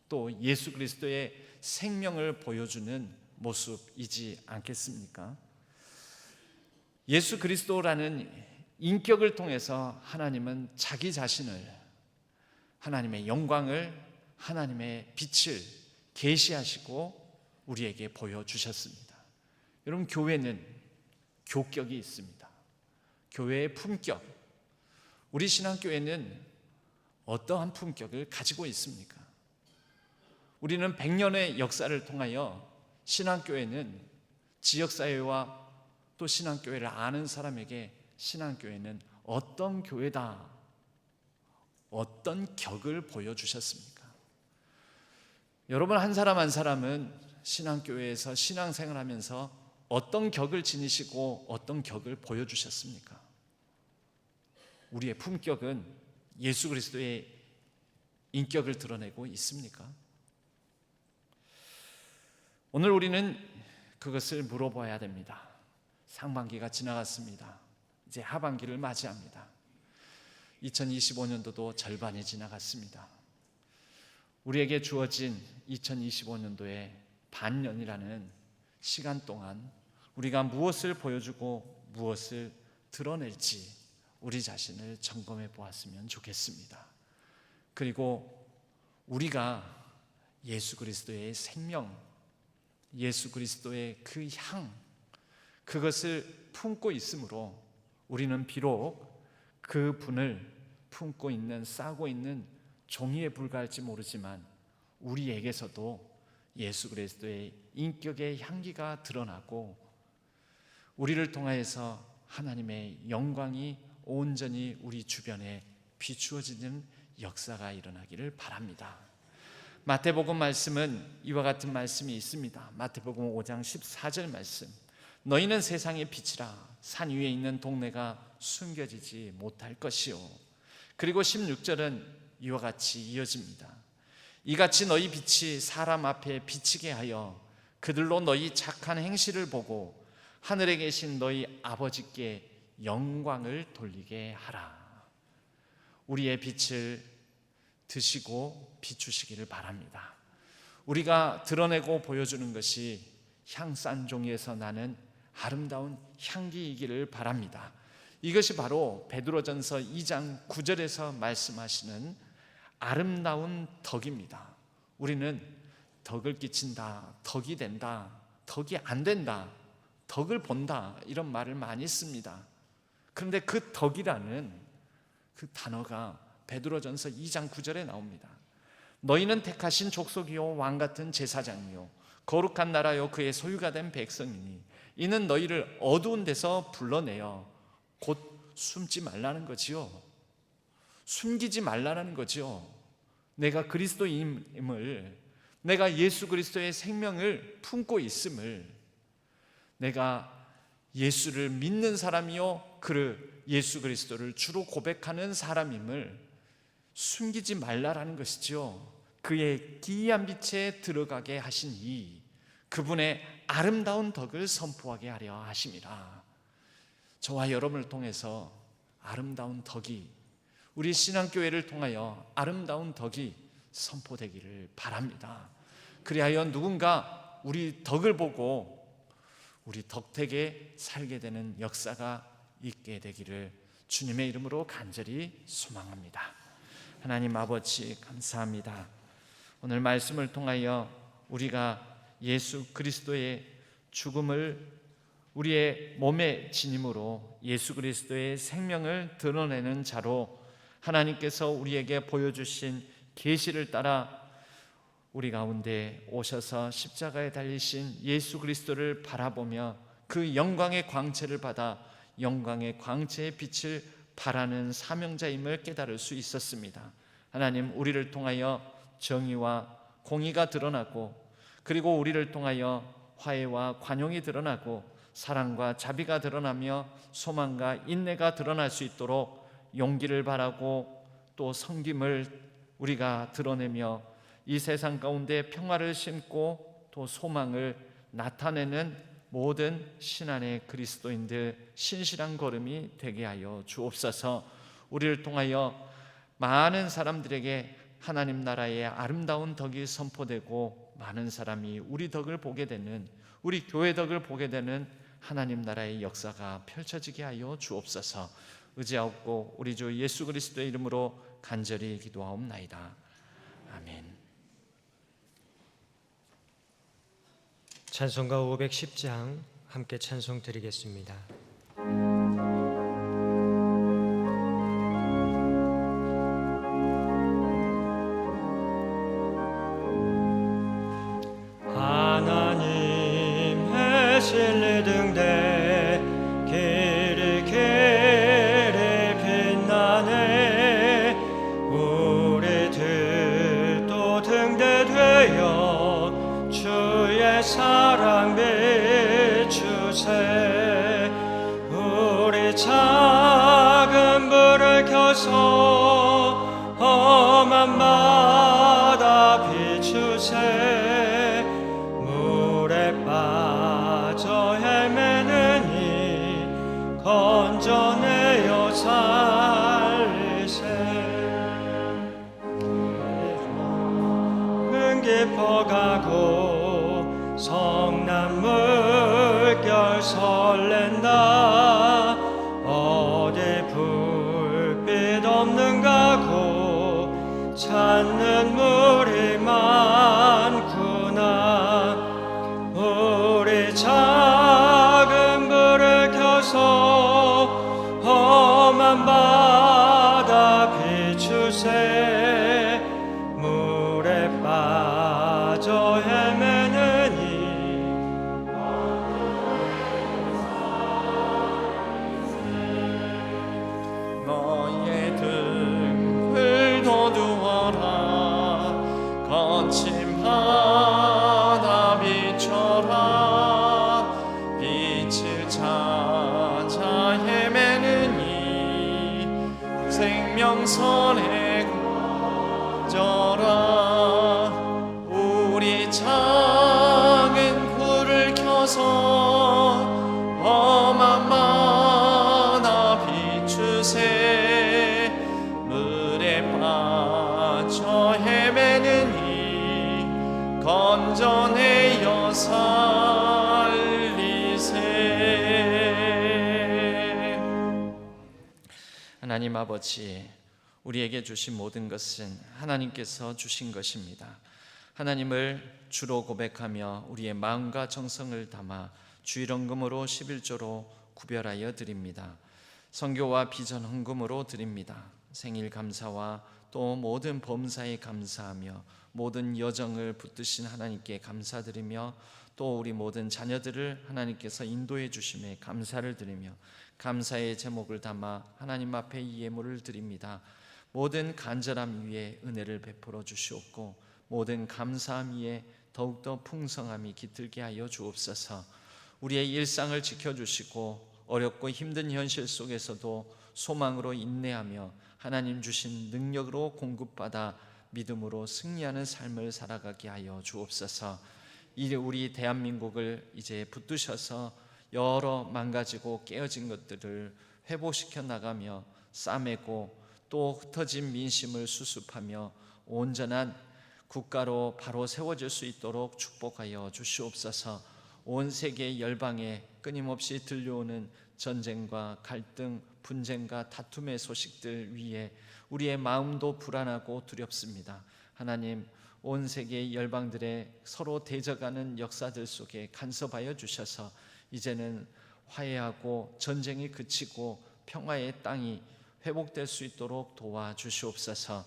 또 예수 그리스도의 생명을 보여주는 모습이지 않겠습니까? 예수 그리스도라는 인격을 통해서 하나님은 자기 자신을, 하나님의 영광을, 하나님의 빛을 계시하시고 우리에게 보여주셨습니다. 여러분, 교회는 교격이 있습니다. 교회의 품격, 우리 신앙교회는 어떠한 품격을 가지고 있습니까? 우리는 100년의 역사를 통하여 신앙교회는 지역사회와 또 신앙교회를 아는 사람에게 신앙교회는 어떤 교회다, 어떤 격을 보여주셨습니까? 여러분, 한 사람 한 사람은 신앙교회에서 신앙생활하면서 어떤 격을 지니시고 어떤 격을 보여주셨습니까? 우리의 품격은 예수 그리스도의 인격을 드러내고 있습니까? 오늘 우리는 그것을 물어봐야 됩니다. 상반기가 지나갔습니다. 이제 하반기를 맞이합니다. 2025년도도 절반이 지나갔습니다. 우리에게 주어진 2025년도의 반년이라는 시간 동안 우리가 무엇을 보여주고 무엇을 드러낼지 우리 자신을 점검해 보았으면 좋겠습니다. 그리고 우리가 예수 그리스도의 생명, 예수 그리스도의 그 향, 그것을 품고 있으므로 우리는 비록 그 분을 품고 있는, 싸고 있는 종이에 불과할지 모르지만 우리에게서도 예수 그리스도의 인격의 향기가 드러나고 우리를 통하여서 하나님의 영광이 온전히 우리 주변에 비추어지는 역사가 일어나기를 바랍니다. 마태복음 말씀은 이와 같은 말씀이 있습니다. 마태복음 5장 14절 말씀, 너희는 세상의 빛이라. 산 위에 있는 동네가 숨겨지지 못할 것이요. 그리고 16절은 이와 같이 이어집니다. 이같이 너희 빛이 사람 앞에 비치게 하여 그들로 너희 착한 행실을 보고 하늘에 계신 너희 아버지께 영광을 돌리게 하라. 우리의 빛을 드시고 비추시기를 바랍니다. 우리가 드러내고 보여주는 것이 향산 종이에서 나는 아름다운 향기이기를 바랍니다. 이것이 바로 베드로전서 2장 9절에서 말씀하시는 아름다운 덕입니다. 우리는 덕을 끼친다, 덕이 된다, 덕이 안 된다, 덕을 본다, 이런 말을 많이 씁니다. 그런데 그 덕이라는 그 단어가 베드로전서 2장 9절에 나옵니다. 너희는 택하신 족속이요 왕같은 제사장이요 거룩한 나라요 그의 소유가 된 백성이니 이는 너희를 어두운 데서 불러내어 곧 숨지 말라는 거지요. 숨기지 말라는 거지요. 내가 그리스도임을, 내가 예수 그리스도의 생명을 품고 있음을, 내가 예수를 믿는 사람이요 그를 예수 그리스도를 주로 고백하는 사람임을 숨기지 말라라는 것이죠. 그의 기이한 빛에 들어가게 하신 이 그분의 아름다운 덕을 선포하게 하려 하심이라. 저와 여러분을 통해서 아름다운 덕이, 우리 신앙교회를 통하여 아름다운 덕이 선포되기를 바랍니다. 그리하여 누군가 우리 덕을 보고 우리 덕택에 살게 되는 역사가 있게 되기를 주님의 이름으로 간절히 소망합니다. 하나님 아버지 감사합니다. 오늘 말씀을 통하여 우리가 예수 그리스도의 죽음을 우리의 몸에 지님으로 예수 그리스도의 생명을 드러내는 자로 하나님께서 우리에게 보여주신 계시를 따라 우리 가운데 오셔서 십자가에 달리신 예수 그리스도를 바라보며 그 영광의 광채를 받아 영광의 광채의 빛을 바라는 사명자임을 깨달을 수 있었습니다. 하나님, 우리를 통하여 정의와 공의가 드러나고, 그리고 우리를 통하여 화해와 관용이 드러나고, 사랑과 자비가 드러나며 소망과 인내가 드러날 수 있도록 용기를 바라고 또 섬김을 우리가 드러내며 이 세상 가운데 평화를 심고 또 소망을 나타내는 모든 신안의 그리스도인들 신실한 걸음이 되게 하여 주옵소서. 우리를 통하여 많은 사람들에게 하나님 나라의 아름다운 덕이 선포되고 많은 사람이 우리 덕을 보게 되는, 우리 교회 덕을 보게 되는 하나님 나라의 역사가 펼쳐지게 하여 주옵소서. 의지하옵고 우리 주 예수 그리스도의 이름으로 간절히 기도하옵나이다. 아멘. 찬송가 510장 함께 찬송 드리겠습니다. 하나님의 진리 등대 길이 빛나네. 우리들도 등대되어 주의 사랑 비추세. 우리 작은 불을 켜서 험한 바다 비추세. 물에 빠져 헤매느니 건져내어 살리세. 은 깊어가고 성난 물결 설렌다. 어디 불빛 없는가 고 찾는 물이 많구나. 우리 작은 불을 켜서 험한 바다 비추세. 물에 빠져 헤매느니 너의 등을 돋우어라. 거친 바다 비춰라. 빛을 찾아 헤매느니 생명선에 거져라. 우리 작은 불을 켜서 험한 바다 비추세. 물에 빠져 헤매느니 건져내어 살리세. 하나님 아버지, 우리에게 주신 모든 것은 하나님께서 주신 것입니다. 하나님을 주로 고백하며 우리의 마음과 정성을 담아 주일헌금으로 11조로 구별하여 드립니다. 선교와 비전 헌금으로 드립니다. 생일 감사와 또 모든 범사에 감사하며 모든 여정을 붙드신 하나님께 감사드리며 또 우리 모든 자녀들을 하나님께서 인도해 주심에 감사를 드리며 감사의 제목을 담아 하나님 앞에 이 예물을 드립니다. 모든 간절함 위에 은혜를 베풀어 주시옵고 모든 감사함 위에 더욱더 풍성함이 깃들게 하여 주옵소서. 우리의 일상을 지켜주시고 어렵고 힘든 현실 속에서도 소망으로 인내하며 하나님 주신 능력으로 공급받아 믿음으로 승리하는 삶을 살아가게 하여 주옵소서. 우리 대한민국을 이제 붙드셔서 여러 망가지고 깨어진 것들을 회복시켜 나가며 싸매고 또 흩어진 민심을 수습하며 온전한 국가로 바로 세워질 수 있도록 축복하여 주시옵소서. 온 세계 열방에 끊임없이 들려오는 전쟁과 갈등, 분쟁과 다툼의 소식들 위에 우리의 마음도 불안하고 두렵습니다. 하나님, 온 세계 열방들의 서로 대적하는 역사들 속에 간섭하여 주셔서 이제는 화해하고 전쟁이 그치고 평화의 땅이 회복될 수 있도록 도와주시옵소서.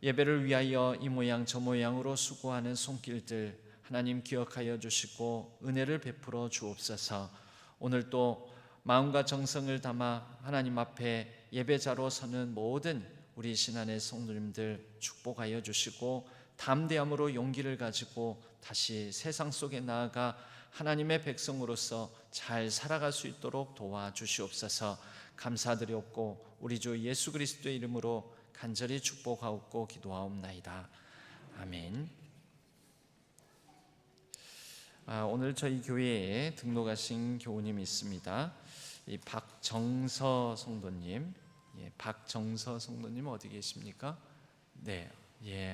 예배를 위하여 이 모양 저 모양으로 수고하는 손길들 하나님 기억하여 주시고 은혜를 베풀어 주옵소서. 오늘 또 마음과 정성을 담아 하나님 앞에 예배자로 서는 모든 우리 신안의 성도님들 축복하여 주시고 담대함으로 용기를 가지고 다시 세상 속에 나아가 하나님의 백성으로서 잘 살아갈 수 있도록 도와주시옵소서. 감사드렸고 우리 주 예수 그리스도의 이름으로 간절히 축복하옵고 기도하옵나이다. 아멘. 오늘 저희 교회에 등록하신 교우님이 있습니다. 이 박정서 성도님, 박정서 성도님 어디 계십니까? 네,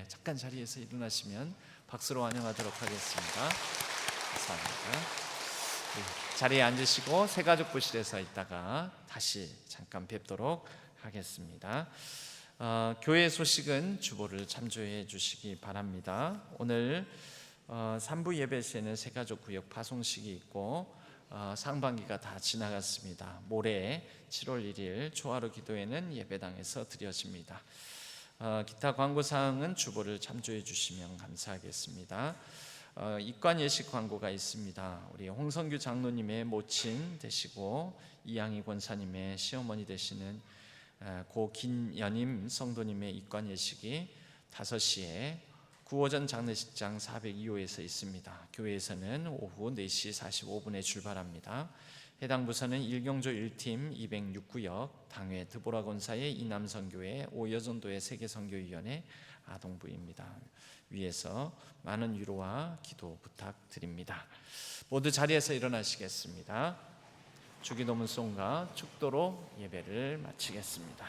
잠깐 자리에서 일어나시면 박수로 환영하도록 하겠습니다. 감사합니다. 자리에 앉으시고 새가족 부실에서 있다가 다시 잠깐 뵙도록 하겠습니다. 교회 소식은 주보를 참조해 주시기 바랍니다. 오늘 3부 예배 시에는 새가족 구역 파송식이 있고 상반기가 다 지나갔습니다. 모레 7월 1일 초하루 기도회는 예배당에서 드려집니다. 기타 광고사항은 주보를 참조해 주시면 감사하겠습니다. 입관 예식 광고가 있습니다. 우리 홍성규 장로님의 모친 되시고 이양희 권사님의 시어머니 되시는 고 김연임 성도님의 입관 예식이 5시에 9호전 장례식장 402호에서 있습니다. 교회에서는 오후 4시 45분에 출발합니다. 해당 부서는 일경조 1팀 206구역 당회 드보라 권사의 이남선교회 오여전도의 세계선교위원회 아동부입니다. 위에서 많은 위로와 기도 부탁드립니다. 모두 자리에서 일어나시겠습니다. 주기도문송과 축도로 예배를 마치겠습니다.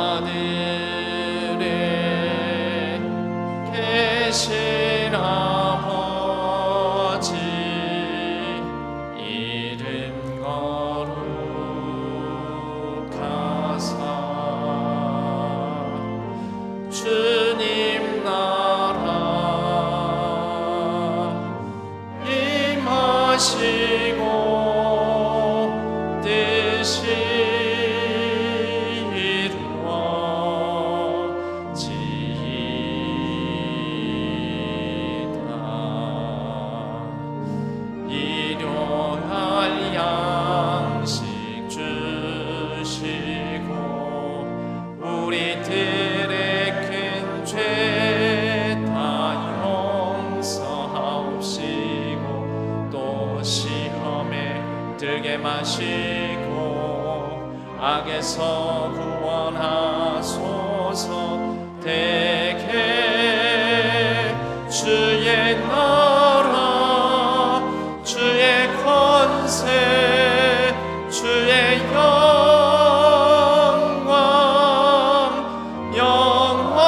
하늘에 계신 아버지 이름 거룩하사 주님 나라 임하시고 뜻이 마시고 악에서 구원하소서. 대개 주의 나라 주의 권세 주의 영광 영원히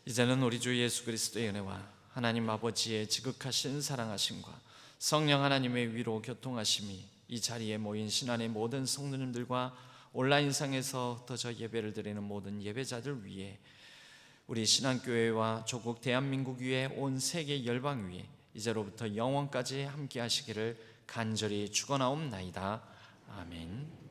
이제는 우리 주 예수 그리스도의 은혜와 하나님 아버지의 지극하신 사랑하심과 성령 하나님의 위로 교통하심이 이 자리에 모인 신안의 모든 성도님들과 온라인상에서 흩어져 예배를 드리는 모든 예배자들 위에 우리 신안교회와 조국 대한민국 위에 온 세계 열방 위에 이제로부터 영원까지 함께 하시기를 간절히 축원하옵나이다. 아멘.